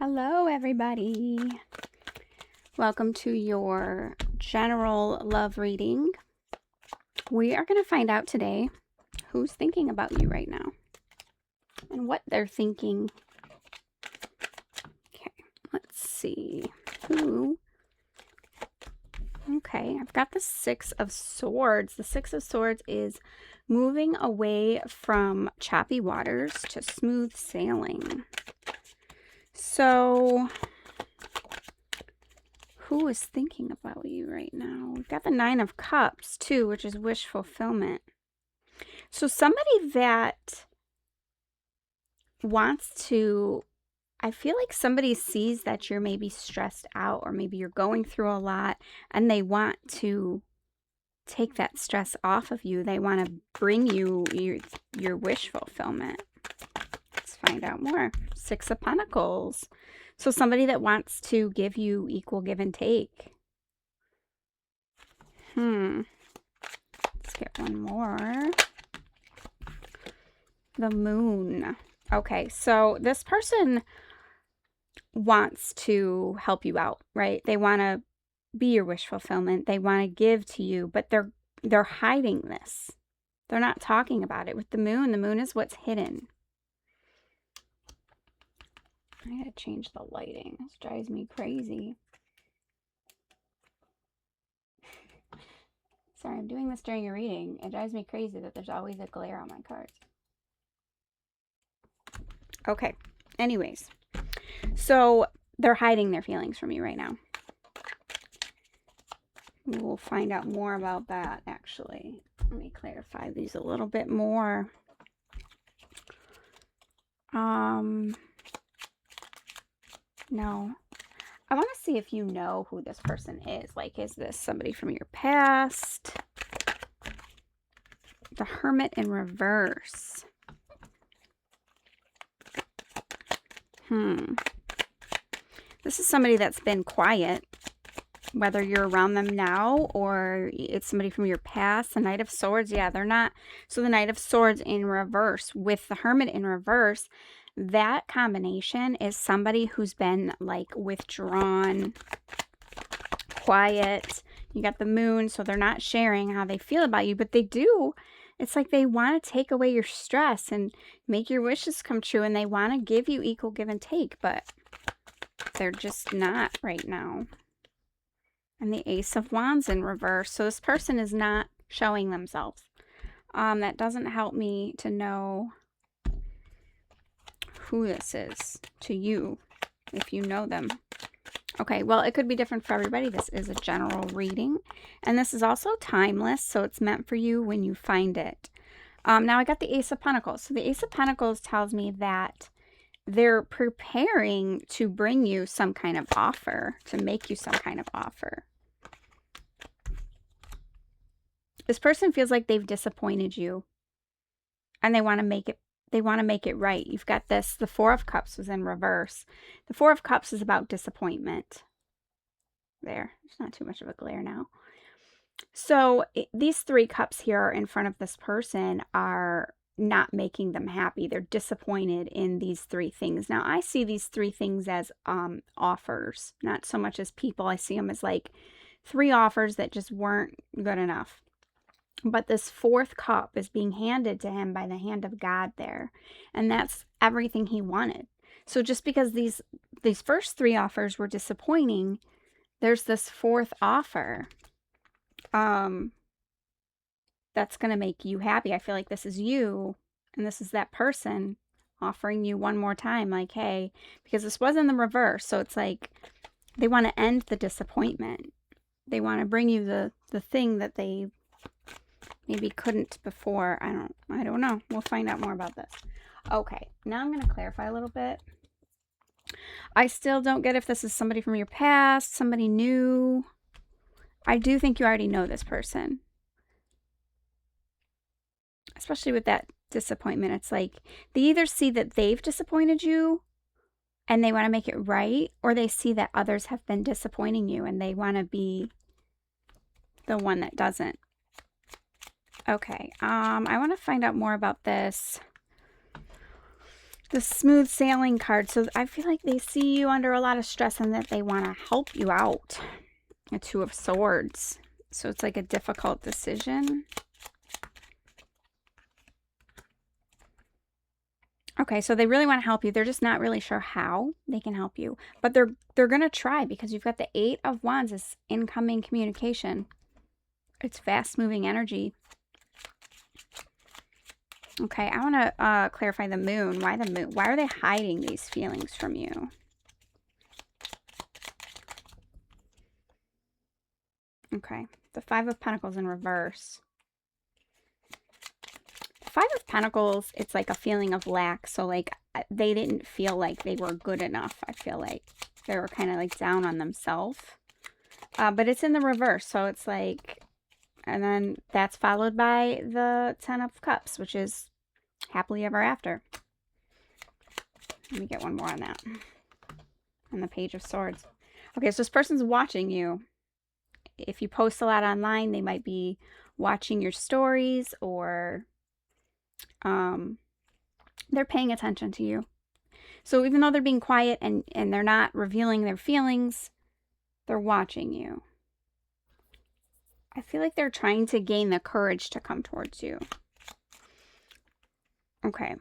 Hello, everybody. Welcome to your general love reading. We are going to find out today who's thinking about you right now and what they're thinking. Okay, let's see. Who? Okay, I've got the Six of Swords. The Six of Swords is moving away from choppy waters to smooth sailing. So, who is thinking about you right now? We've got the Nine of Cups, too, which is wish fulfillment. So somebody that wants to, I feel like somebody sees that you're maybe stressed out or maybe you're going through a lot and they want to take that stress off of you. They want to bring you your wish fulfillment. Let's find out more. Six of Pentacles. So somebody that wants to give you equal give and take. Let's get one more. The Moon. Okay, so this person wants to help you out, right? They want to be your wish fulfillment. They want to give to you, but they're hiding this. They're not talking about it. With the moon is what's hidden. I gotta change the lighting. This drives me crazy. Sorry, I'm doing this during a reading. It drives me crazy that there's always a glare on my cards. Okay, anyways. So they're hiding their feelings from you right now. We'll find out more about that, actually. Let me clarify these a little bit more. No. I want to see if you know who this person is. Like, is this somebody from your past? The Hermit in reverse. This is somebody that's been quiet, whether you're around them now or it's somebody from your past. The Knight of Swords, yeah, they're not. So the Knight of Swords in reverse with the Hermit in reverse, that combination is somebody who's been like withdrawn, quiet. You got the Moon, so they're not sharing how they feel about you, but they do. It's like they want to take away your stress and make your wishes come true, and they want to give you equal give and take, but they're just not right now. And the Ace of Wands in reverse. So this person is not showing themselves. That doesn't help me to know who this is to you, if you know them. Okay, well, it could be different for everybody. This is a general reading. And this is also timeless, so it's meant for you when you find it. Now, I got the Ace of Pentacles. So the Ace of Pentacles tells me that they're preparing to bring you some kind of offer, to make you some kind of offer. This person feels like they've disappointed you and they want to make it right. You've got this, the Four of Cups was in reverse. The Four of Cups is about disappointment. There's not too much of a glare now. So these three cups here are in front of this person are not making them happy. They're disappointed in these three things. Now, I see these three things as offers, not so much as people. I see them as like three offers that just weren't good enough. But this fourth cup is being handed to him by the hand of God there. And that's everything he wanted. So just because these first three offers were disappointing, there's this fourth offer that's going to make you happy. I feel like this is you and this is that person offering you one more time. Like, hey, because this was in the reverse. So it's like they want to end the disappointment. They want to bring you the thing that they maybe couldn't before. I don't know. We'll find out more about this. Okay, now I'm going to clarify a little bit. I still don't get if this is somebody from your past, somebody new. I do think you already know this person. Especially with that disappointment. It's like they either see that they've disappointed you and they want to make it right, or they see that others have been disappointing you and they want to be the one that doesn't. Okay, I want to find out more about this. The smooth sailing card. So I feel like they see you under a lot of stress and that they want to help you out. A Two of Swords. So it's like a difficult decision. Okay, so they really want to help you. They're just not really sure how they can help you. But they're going to try because you've got the Eight of Wands as incoming communication. It's fast-moving energy. Okay, I want to clarify the moon. Why the moon? Why are they hiding these feelings from you? Okay, the Five of Pentacles in reverse. Five of Pentacles, it's like a feeling of lack. So like they didn't feel like they were good enough. I feel like they were kind of like down on themselves. But it's in the reverse. So it's like, and then that's followed by the Ten of Cups, which is happily ever after. Let me get one more on that. And the Page of Swords. Okay, so this person's watching you. If you post a lot online, they might be watching your stories, or they're paying attention to you. So even though they're being quiet and they're not revealing their feelings, they're watching you. I feel like they're trying to gain the courage to come towards you. Okay.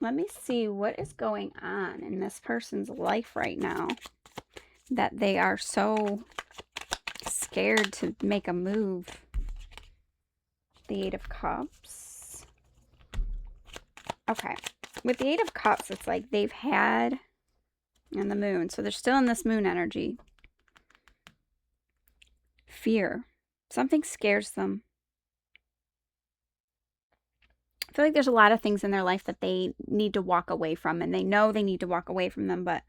Let me see what is going on in this person's life right now that they are so scared to make a move. The Eight of Cups. Okay. With the Eight of Cups, it's like they've had, and the Moon. So they're still in this Moon energy. Fear. Something scares them. I feel like there's a lot of things in their life that they need to walk away from, and they know they need to walk away from them, but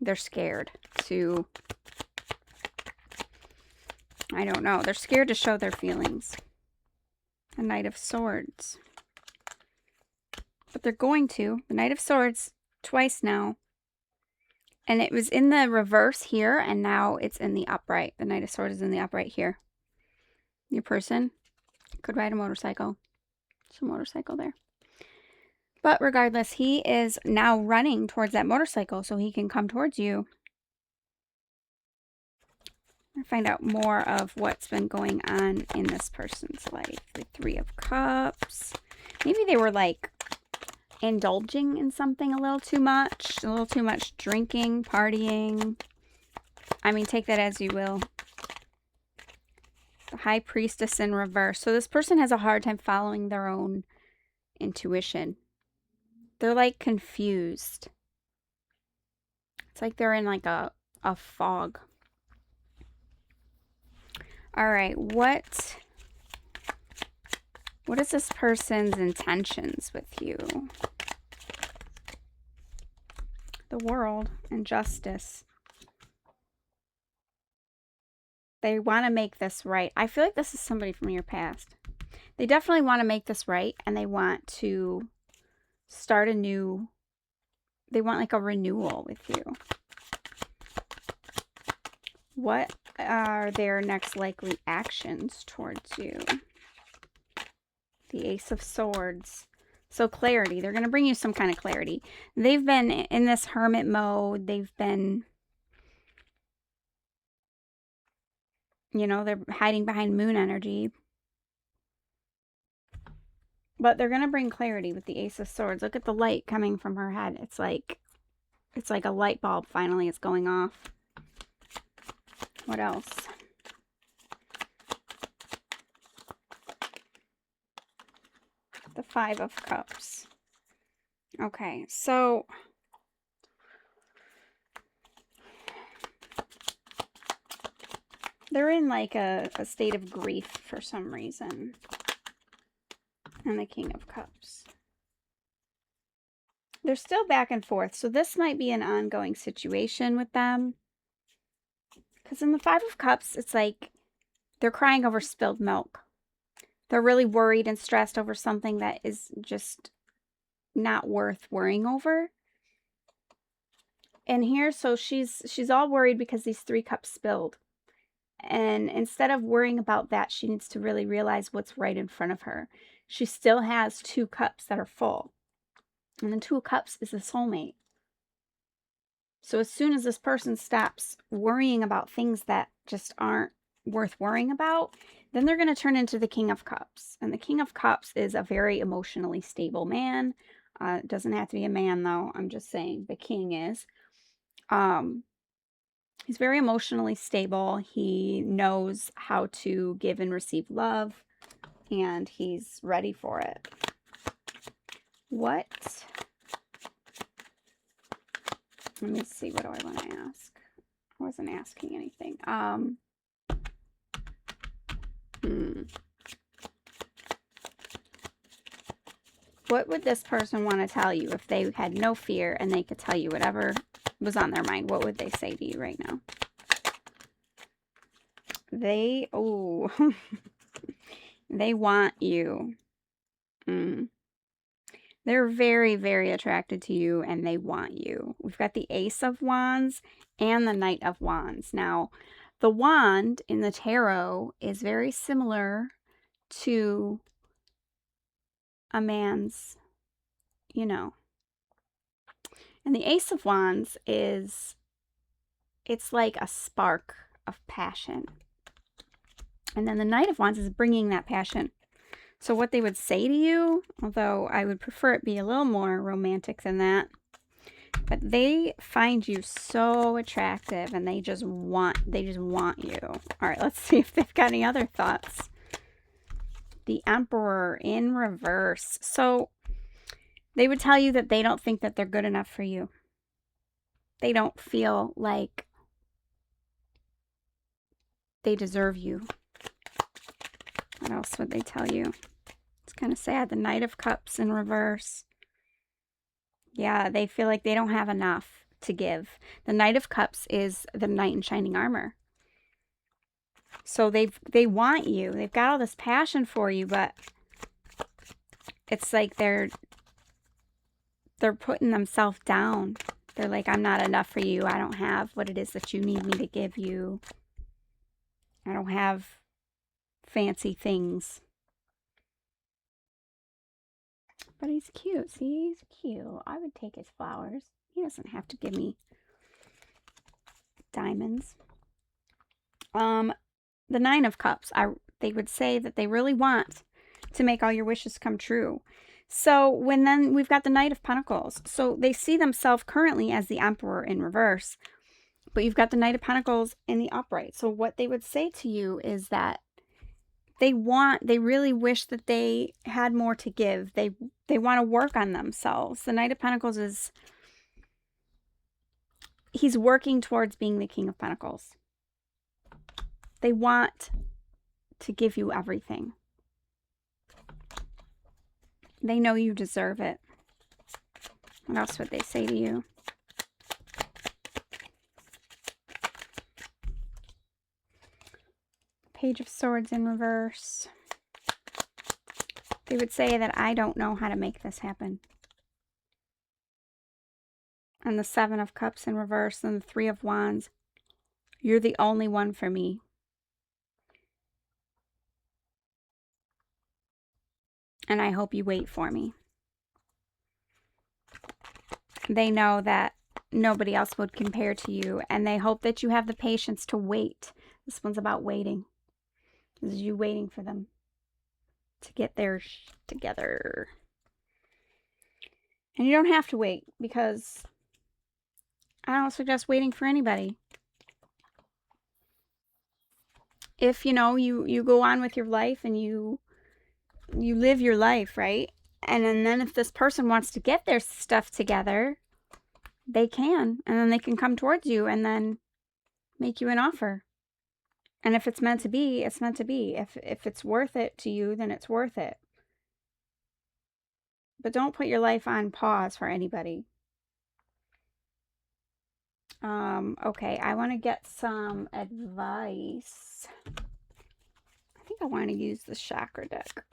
they're scared to, I don't know, they're scared to show their feelings. The Knight of Swords. But they're going to. The Knight of Swords twice now. And it was in the reverse here, and now it's in the upright. The Knight of Swords is in the upright here. Your person could ride a motorcycle. There's a motorcycle there. But regardless, he is now running towards that motorcycle so he can come towards you. I'll find out more of what's been going on in this person's life. The Three of Cups. Maybe they were like indulging in something a little too much drinking, partying. I mean, take that as you will. The High Priestess in reverse. So this person has a hard time following their own intuition. They're like confused. It's like they're in like a fog. All right, what is this person's intentions with you? The World and Justice. They want to make this right. I feel like this is somebody from your past. They definitely want to make this right, and they want to start a new, they want like a renewal with you. What are their next likely actions towards you? The Ace of Swords. So clarity. They're going to bring you some kind of clarity. They've been in this hermit mode. They've been, you know, they're hiding behind moon energy. But they're going to bring clarity with the Ace of Swords. Look at the light coming from her head. It's like a light bulb finally is going off. What else? The Five of Cups. Okay, so they're in like a state of grief for some reason. And the King of Cups. They're still back and forth, so this might be an ongoing situation with them. Because in the Five of Cups, it's like they're crying over spilled milk. They're really worried and stressed over something that is just not worth worrying over. And here, so she's all worried because these 3 cups spilled. And instead of worrying about that, she needs to really realize what's right in front of her. She still has 2 cups that are full. And the 2 cups is a soulmate. So as soon as this person stops worrying about things that just aren't worth worrying about, then they're going to turn into the King of Cups. And the King of Cups is a very emotionally stable man. It doesn't have to be a man, though. I'm just saying the king is. He's very emotionally stable. He knows how to give and receive love, and he's ready for it. What? Let me see. What do I want to ask? I wasn't asking anything. What would this person want to tell you if they had no fear and they could tell you whatever was on their mind? What would they say to you right now? They want you. They're very, very attracted to you, and they want you. We've got the Ace of Wands and the Knight of Wands. Now, the wand in the tarot is very similar to a man's, and the Ace of Wands it's like a spark of passion. And then the Knight of Wands is bringing that passion. So what they would say to you, although I would prefer it be a little more romantic than that, but they find you so attractive and they just want you. All right, let's see if they've got any other thoughts. The Emperor in reverse. So they would tell you that they don't think that they're good enough for you. They don't feel like they deserve you. What else would they tell you? It's kind of sad. The Knight of Cups in reverse. Yeah, they feel like they don't have enough to give. The Knight of Cups is the knight in shining armor. So they want you. They've got all this passion for you, but it's like they're putting themselves down. They're like, I'm not enough for you. I don't have what it is that you need me to give you. I don't have fancy things. But he's cute. See, he's cute. I would take his flowers. He doesn't have to give me diamonds. The Nine of Cups. They would say that they really want to make all your wishes come true. So then we've got the Knight of Pentacles. So they see themselves currently as the Emperor in reverse. But you've got the Knight of Pentacles in the upright. So what they would say to you is that they really wish that they had more to give. They want to work on themselves. The Knight of Pentacles he's working towards being the King of Pentacles. They want to give you everything. They know you deserve it. What else would they say to you? Page of Swords in reverse. They would say that I don't know how to make this happen. And the Seven of Cups in reverse and the Three of Wands. You're the only one for me. And I hope you wait for me. They know that nobody else would compare to you, and they hope that you have the patience to wait. This one's about waiting. This is you waiting for them to get their together. And you don't have to wait, because I don't suggest waiting for anybody. If, you go on with your life and you live your life, right? And then if this person wants to get their stuff together, they can. And then they can come towards you and then make you an offer. And if it's meant to be, it's meant to be. If it's worth it to you, then it's worth it. But don't put your life on pause for anybody. Okay, I want to get some advice. I think I want to use the chakra deck.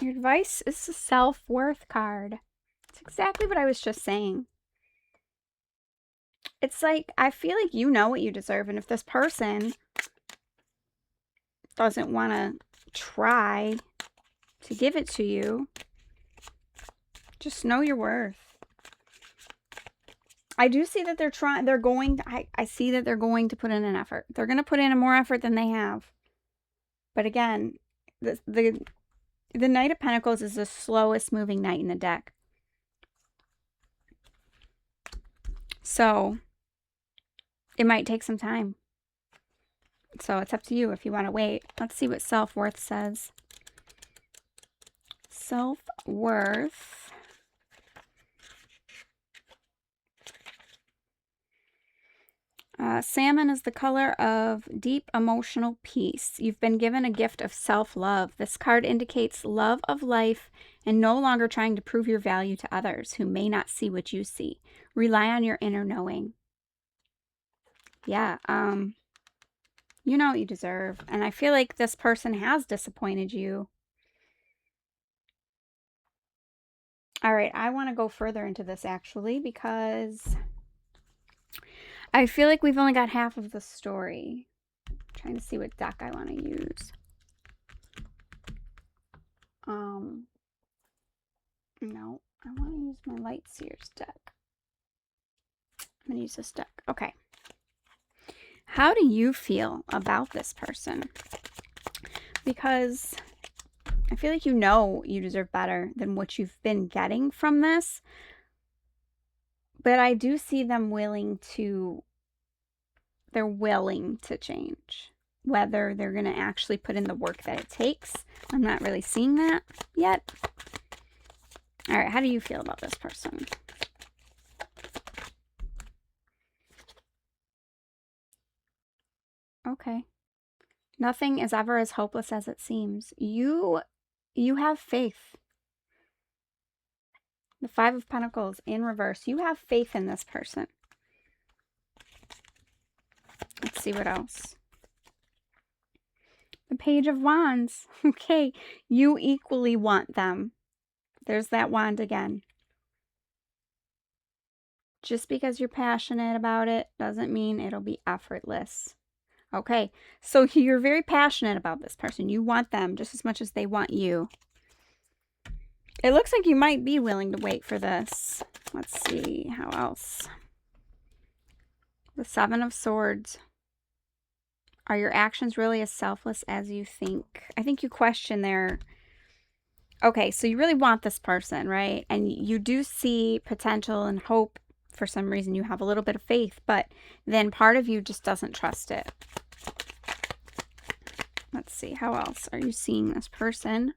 Your advice is the self-worth card. It's exactly what I was just saying. It's like, I feel like you know what you deserve. And if this person doesn't want to try to give it to you, just know your worth. I do see that I see that they're going to put in an effort. They're going to put in more effort than they have. But again, the Knight of Pentacles is the slowest moving knight in the deck. So it might take some time. So it's up to you if you want to wait. Let's see what self-worth says. Self-worth. Salmon is the color of deep emotional peace. You've been given a gift of self-love. This card indicates love of life and no longer trying to prove your value to others who may not see what you see. Rely on your inner knowing. Yeah, you know what you deserve. And I feel like this person has disappointed you. All right, I want to go further into this actually because I feel like we've only got half of the story. I'm trying to see what deck I want to use. No, I want to use my Light Seers deck. I'm going to use this deck. Okay. How do you feel about this person? Because I feel like you know you deserve better than what you've been getting from this. But I do see them they're willing to change. Whether they're going to actually put in the work that it takes, I'm not really seeing that yet. All right, how do you feel about this person? Okay. Nothing is ever as hopeless as it seems. You have faith. The Five of Pentacles in reverse. You have faith in this person. Let's see what else. The Page of Wands. Okay, you equally want them. There's that wand again. Just because you're passionate about it doesn't mean it'll be effortless. Okay, so you're very passionate about this person. You want them just as much as they want you. It looks like you might be willing to wait for this. Let's see, how else? The Seven of Swords. Are your actions really as selfless as you think? I think you question their... Okay, so you really want this person, right? And you do see potential and hope. For some reason, you have a little bit of faith, but then part of you just doesn't trust it. Let's see, how else are you seeing this person?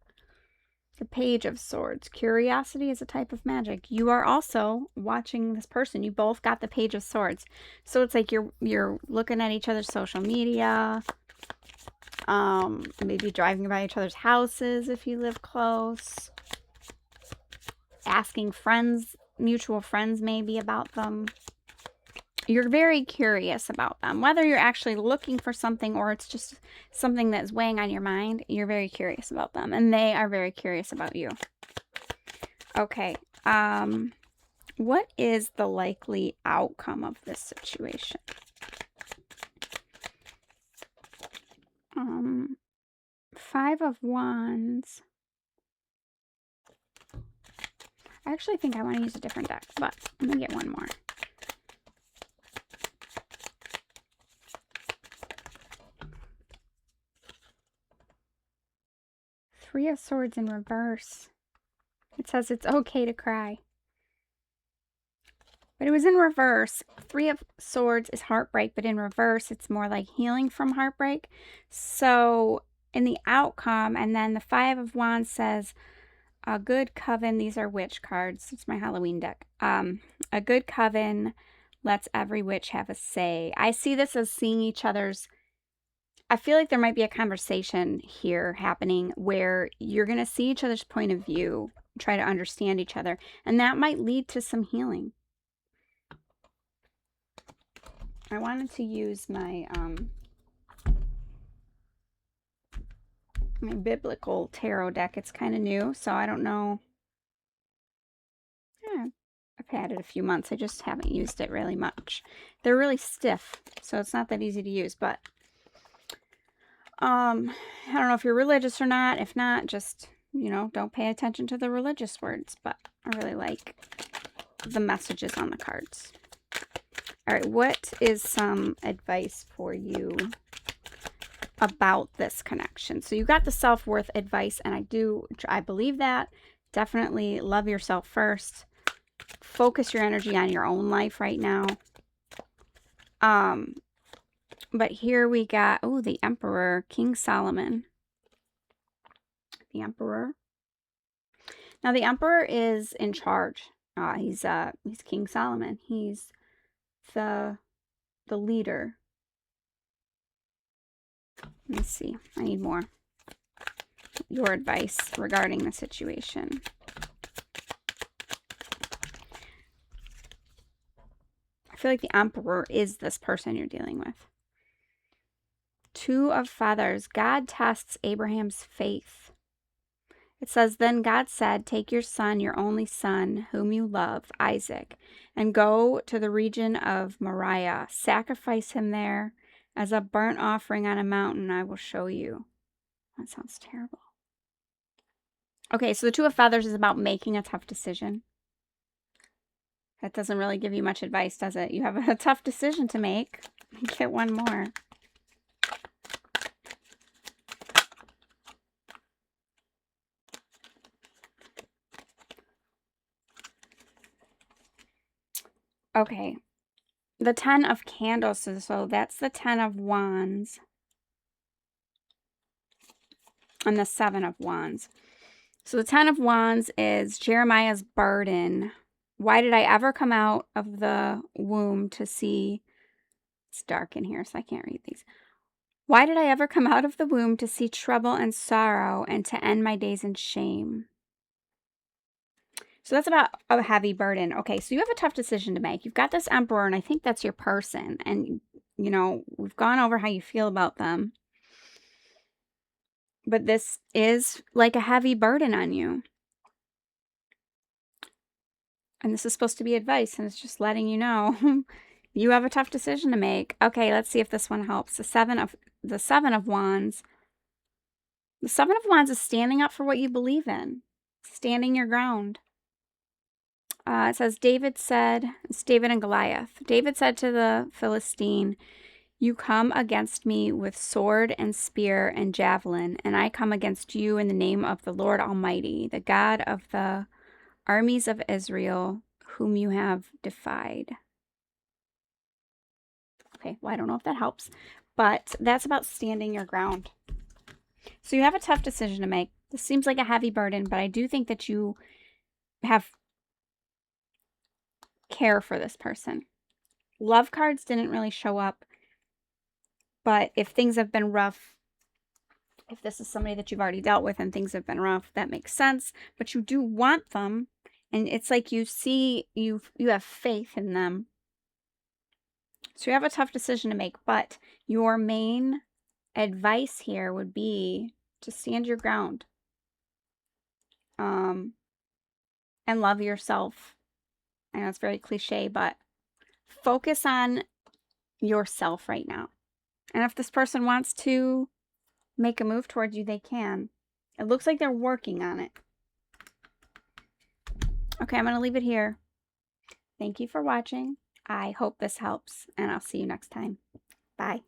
The Page of Swords. Curiosity is a type of magic. You are also watching this person. You both got the Page of Swords. So it's like you're looking at each other's social media. Maybe driving by each other's houses if you live close. Asking friends, mutual friends maybe, about them. You're very curious about them. Whether you're actually looking for something or it's just something that's weighing on your mind, you're very curious about them. And they are very curious about you. Okay. What is the likely outcome of this situation? Five of Wands. I actually think I want to use a different deck, but I'm going to get one more. Three of Swords in reverse. It says it's okay to cry. But it was in reverse. Three of Swords is heartbreak, but in reverse, it's more like healing from heartbreak. So in the outcome, and then the Five of Wands says, a good coven, these are witch cards. It's my Halloween deck. A good coven lets every witch have a say. I see this as seeing each other's... I feel like there might be a conversation here happening where you're going to see each other's point of view, try to understand each other, and that might lead to some healing. I wanted to use my my biblical tarot deck. It's kind of new, so I don't know. Yeah, a I've had it a few months. I just haven't used it really much. They're really stiff, so it's not that easy to use, but I don't know if you're religious or not. If not, just, you know, don't pay attention to the religious words, but I really like the messages on the cards. All right, what is some advice for you about this connection? So you got the self-worth advice, and I believe that. Definitely love yourself first. Focus your energy on your own life right now. But here we got, oh, the Emperor, King Solomon. The Emperor. Now the Emperor is in charge. He's King Solomon. He's the leader. Let me see. I need more. Your advice regarding the situation. I feel like the Emperor is this person you're dealing with. Two of Feathers. God tests Abraham's faith. It says, then God said, take your son, your only son, whom you love, Isaac, and go to the region of Moriah. Sacrifice him there as a burnt offering on a mountain I will show you. That sounds terrible. Okay, so the Two of Feathers is about making a tough decision. That doesn't really give you much advice, does it? You have a tough decision to make. Get one more. Okay, the 10 of Candles, so that's the 10 of Wands and the 7 of Wands. So the 10 of Wands is Jeremiah's burden. Why did I ever come out of the womb to see... It's dark in here, so I can't read these. Why did I ever come out of the womb to see trouble and sorrow and to end my days in shame? So that's about a heavy burden. Okay, so you have a tough decision to make. You've got this Emperor, and I think that's your person. And, you know, we've gone over how you feel about them. But this is like a heavy burden on you. And this is supposed to be advice, and it's just letting you know you have a tough decision to make. Okay, let's see if this one helps. The Seven of Wands. The Seven of Wands is standing up for what you believe in. Standing your ground. It says, it's David and Goliath. David said to the Philistine, you come against me with sword and spear and javelin, and I come against you in the name of the Lord Almighty, the God of the armies of Israel, whom you have defied. Okay, well, I don't know if that helps, but that's about standing your ground. So you have a tough decision to make. This seems like a heavy burden, but I do think that you have care for this person. Love cards didn't really show up, but if things have been rough, if this is somebody that you've already dealt with and things have been rough, that makes sense, but you do want them, and it's like you see, you have faith in them. So you have a tough decision to make, but your main advice here would be to stand your ground, and love yourself. I know it's very cliche, but focus on yourself right now. And if this person wants to make a move towards you, they can. It looks like they're working on it. Okay, I'm going to leave it here. Thank you for watching. I hope this helps, and I'll see you next time. Bye.